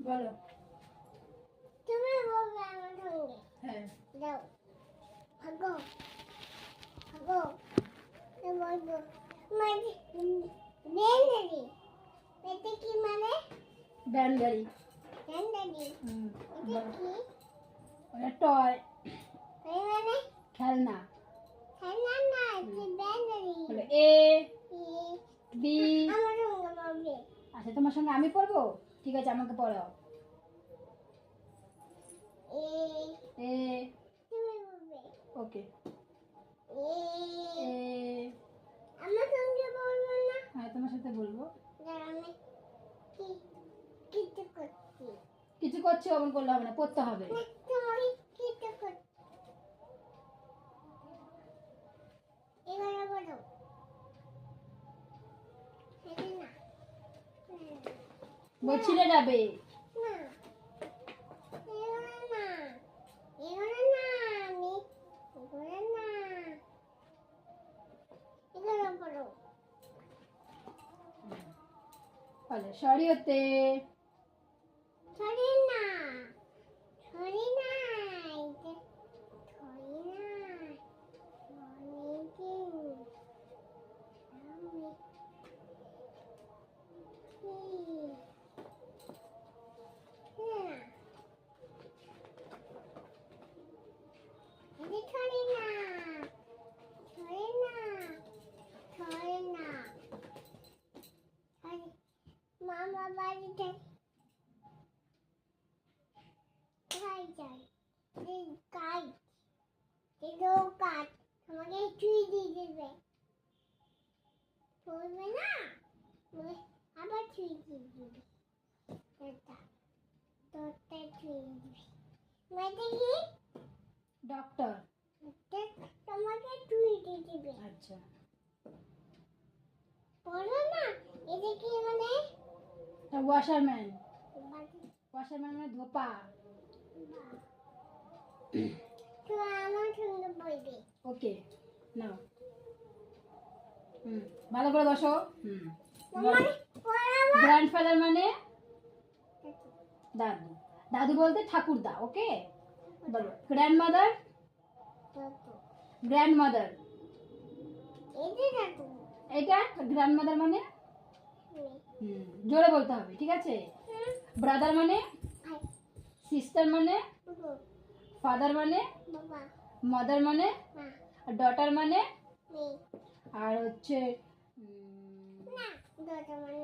বলো। তুমি বলবে আমার সঙ্গে। হ্যাঁ। দাও। ভাগো। ভাগো। বলবো। মানে ব্যান্ডারি। এটা কি মানে? ব্যান্ডারি। ব্যান্ডারি। এটা কি? ওটা টয়। মানে? খেলনা। খেলনা না, এটা ব্যান্ডারি। বলো এ বি। আমার সঙ্গে বলবে। আচ্ছা তোমার সঙ্গে আমি পড়বো, ঠিক আছে আমাকে পড়াও। এ এ তুমি বলবে। ওকে। এ এ আমার সঙ্গে বলবে না? হ্যাঁ তোমার সাথে বলবো। আমি কি কিছু করছি? কিছু করছো অমন করলে হবে না, পড়তে হবে। তুমি কিছু করছি। এবারে বলো। এটা না। বলছিলে যাবে। না। এবারে না। এবারে না। আমি এবারে না। এবারে বলো। বলো সরিয়েতে। সরি না। সরি না। এটা সরি না। মামা বাড়িতে খাই যাই কাজ কাজ আমাকে চুই দিয়ে দেবে বলবে না আবার চুই দিয়ে দিবি এটা তোরটা চুই দিবি মানে কি ডক্টর। তোমাকে চুই দিয়ে দিবে আচ্ছা বলো না এটা কি মানে ওয়াশারম্যান। ওয়াশারম্যান মানে ধোপা। তো আমার সঙ্গে বলবে ওকে নাও। ভালো করে বসো। গ্র্যান্ডফাদার মানে দাদু। দাদু বলতে ঠাকুরদা। ওকে বলো গ্র্যান্ডমাদার। গ্র্যান্ডমাদার এটা গ্র্যান্ডমাদার মানে জোরে বলতে হবে, ঠিক আছে। ব্রাদার মানে সিস্টার মানে ফাদার মানে মাদার মানে ডটার মানে আর হচ্ছে না ডটার মানে